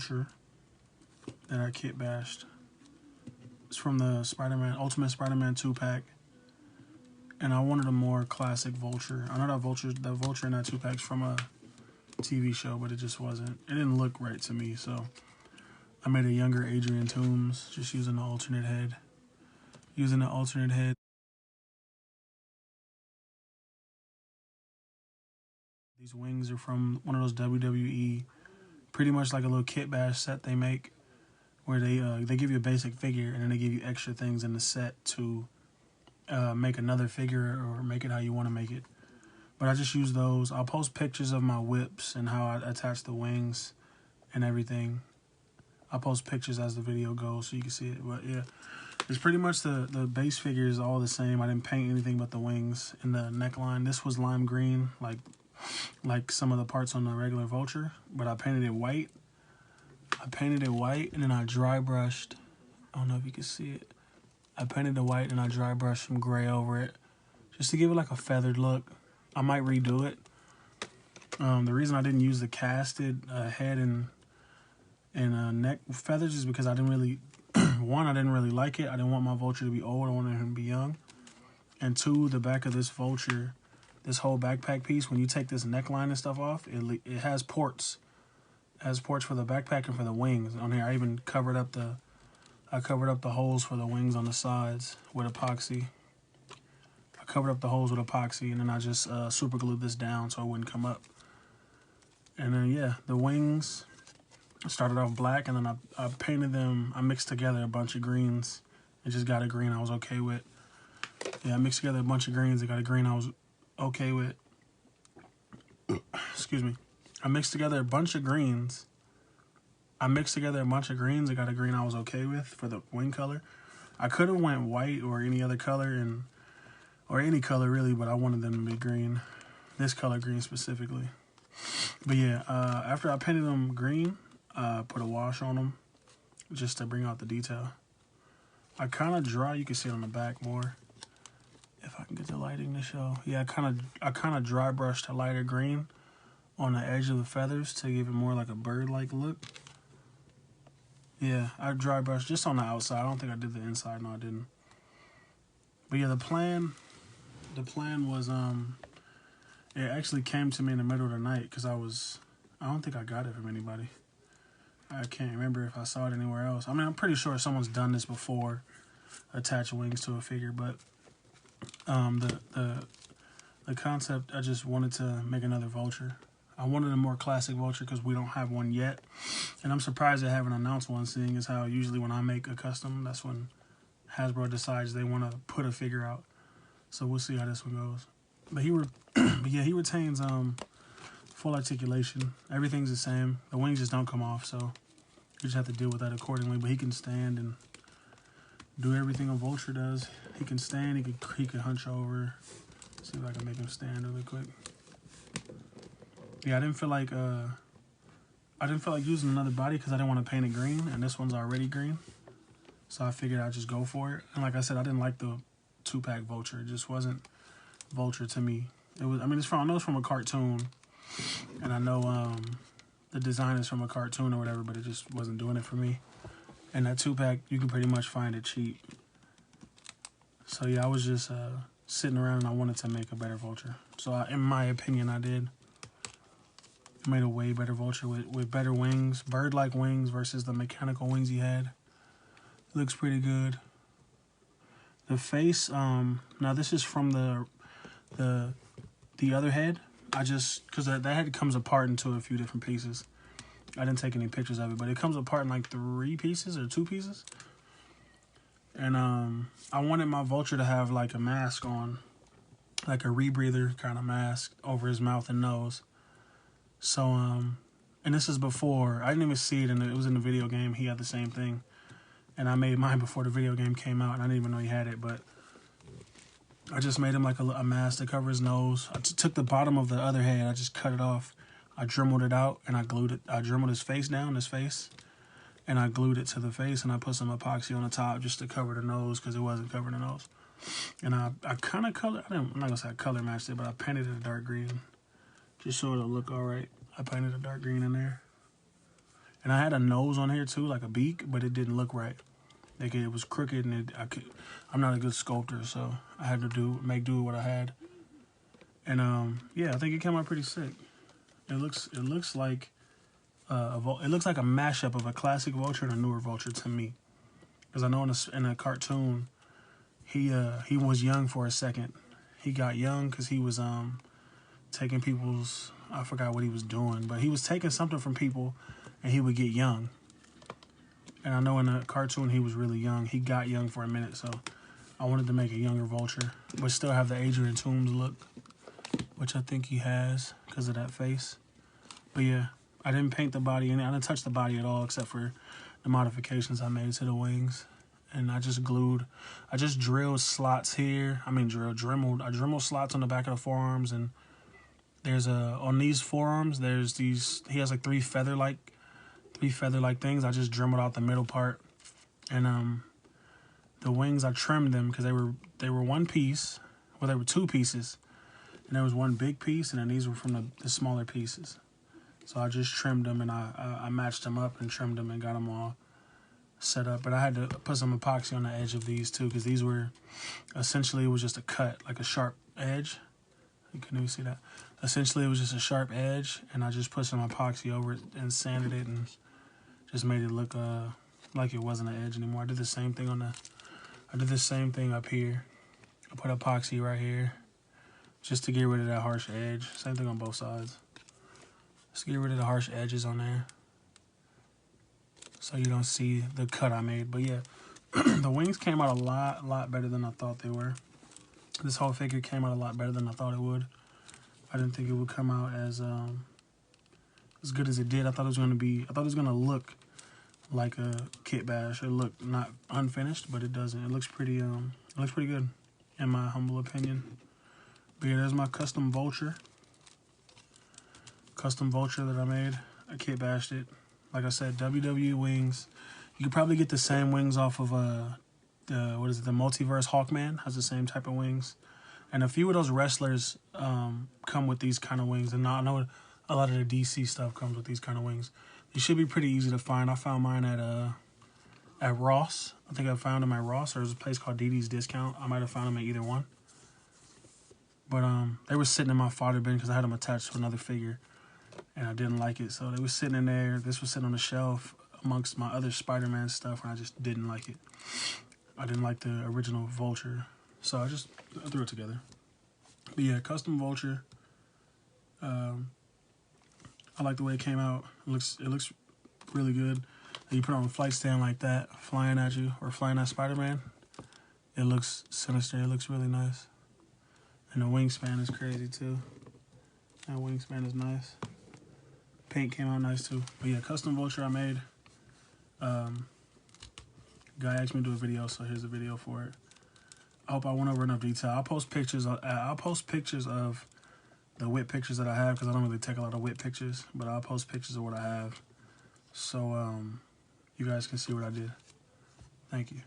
Vulture that I kitbashed. It's from the Ultimate Spider-Man 2-pack. And I wanted a more classic Vulture. I know that Vulture in that 2-pack's from a TV show, but it just wasn't. It didn't look right to me, so I made a younger Adrian Toombs, just using the alternate head. These wings are from one of those WWE, pretty much like a little kitbash set they make, where they give you a basic figure and then they give you extra things in the set to make another figure or make it how you want to make it. But I just use those. I'll post pictures of my whips and how I attach the wings and everything. I'll post pictures as the video goes so you can see it. But yeah, it's pretty much the base figure is all the same. I didn't paint anything but the wings and the neckline. This was lime green, like some of the parts on the regular Vulture, but I painted it white. And then I dry brushed. I don't know if you can see it. I painted it white and I dry brushed some gray over it just to give it like a feathered look. I might redo it. The reason I didn't use the casted head and neck feathers is because I didn't really, one, I didn't really like it. I didn't want my Vulture to be old. I wanted him to be young. And two, the back of this Vulture, this whole backpack piece, when you take this neckline and stuff off, it has ports. It has ports for the backpack and for the wings. On here, I even covered up the holes for the wings on the sides with epoxy. And then I just super glued this down so it wouldn't come up. And then yeah, the wings started off black, and then I painted them. I mixed together a bunch of greens and just got a green I was okay with. Yeah, I mixed together a bunch of greens and got a green I was okay with. Excuse me. I mixed together a bunch of greens and got a green I was okay with for the wing color. I could have went white or any other color or any color really, but I wanted them to be green. This color green specifically. But yeah, after I painted them green, I put a wash on them just to bring out the detail. I kind of dry, you can see it on the back more. If I can get the lighting to show. Yeah, I kind of dry brushed a lighter green on the edge of the feathers to give it more like a bird-like look. Yeah, I dry brushed just on the outside. I don't think I did the inside. No, I didn't. But yeah, the plan was, it actually came to me in the middle of the night because I don't think I got it from anybody. I can't remember if I saw it anywhere else. I mean, I'm pretty sure someone's done this before, attach wings to a figure, but the concept, I just wanted to make another Vulture. I wanted a more classic Vulture because we don't have one yet. And I'm surprised they haven't announced one, seeing as how usually when I make a custom, that's when Hasbro decides they want to put a figure out. So we'll see how this one goes. But he retains full articulation. Everything's the same. The wings just don't come off, so you just have to deal with that accordingly. But he can stand and do everything a Vulture does. He can stand, he can hunch over. See if I can make him stand really quick. Yeah, I didn't feel like using another body because I didn't want to paint it green, and this one's already green. So I figured I'd just go for it. And like I said, I didn't like the 2-pack Vulture. It just wasn't Vulture to me. I know it's from a cartoon, and I know the design is from a cartoon or whatever, but it just wasn't doing it for me. And that 2-pack, you can pretty much find it cheap. So yeah, I was just sitting around and I wanted to make a better Vulture. So in my opinion, I did. I made a way better Vulture with better wings, bird-like wings versus the mechanical wings he had. It looks pretty good. The face, now this is from the other head. Because that head comes apart into a few different pieces. I didn't take any pictures of it, but it comes apart in like 3 pieces or 2 pieces. And I wanted my Vulture to have like a mask on, like a rebreather kind of mask over his mouth and nose. So, and this is before, I didn't even see it, it was in the video game. He had the same thing. And I made mine before the video game came out, and I didn't even know he had it, but I just made him like a mask to cover his nose. I took the bottom of the other head, I just cut it off. I dremeled it out, and I glued it. I dremeled his face down, and I glued it to the face, and I put some epoxy on the top just to cover the nose because it wasn't covering the nose. And I kind of I'm not going to say I color matched it, but I painted it a dark green just so it'll look all right. I painted a dark green in there. And I had a nose on here too, like a beak, but it didn't look right. Like it was crooked, and I'm not a good sculptor, so I had to make do with what I had. And yeah, I think it came out pretty sick. It looks like it looks like a mashup of a classic Vulture and a newer Vulture to me. Because I know in a cartoon, he was young for a second. He got young because he was taking people's, I forgot what he was doing, but he was taking something from people, and he would get young. And I know in the cartoon he was really young. He got young for a minute, so I wanted to make a younger Vulture, but still have the Adrian Toomes look, which I think he has because of that face. But yeah, I didn't paint the body, and I didn't touch the body at all except for the modifications I made to the wings. And I just drilled slots here. I dremeled slots on the back of the forearms, and there's on these forearms, there's these, he has like three feather-like things. I just dremeled out the middle part. And the wings, I trimmed them because they were one piece. Well, they were two pieces. And there was one big piece, and then these were from the smaller pieces. So I just trimmed them, and I matched them up and trimmed them and got them all set up. But I had to put some epoxy on the edge of these too, because these were, essentially it was just a cut, like a sharp edge. You couldn't even see that. Essentially it was just a sharp edge, and I just put some epoxy over it and sanded it and just made it look like it wasn't an edge anymore. I did the same thing up here. I put epoxy right here just to get rid of that harsh edge. Same thing on both sides. Just get rid of the harsh edges on there so you don't see the cut I made. But yeah, the wings came out a lot better than I thought they were. This whole figure came out a lot better than I thought it would. I didn't think it would come out as good as it did. I thought it was gonna look like a Kitbash. It looked not unfinished, but it doesn't. It looks pretty good, in my humble opinion. But yeah, there's my custom Vulture. Custom Vulture that I made. I Kitbashed it. Like I said, WWE wings. You could probably get the same wings off of the Multiverse Hawkman has the same type of wings. And a few of those wrestlers come with these kind of wings. And I know a lot of the DC stuff comes with these kind of wings. They should be pretty easy to find. I found mine at Ross. I think I found them at Ross, or there's a place called DD's Discount. I might have found them at either one. But they were sitting in my fodder bin because I had them attached to another figure, and I didn't like it. So they were sitting in there. This was sitting on the shelf amongst my other Spider-Man stuff, and I just didn't like it. I didn't like the original Vulture, so I threw it together. But yeah, custom Vulture. I like the way it came out. It looks really good. You put it on a flight stand like that, flying at you, or flying at Spider-Man. It looks sinister. It looks really nice. And the wingspan is crazy too. That wingspan is nice. Paint came out nice too. But yeah, custom Vulture I made. Guy asked me to do a video, so here's a video for it. I hope I went over enough detail. I'll post pictures of the whip pictures that I have, because I don't really take a lot of whip pictures, but I'll post pictures of what I have, so you guys can see what I did. Thank you.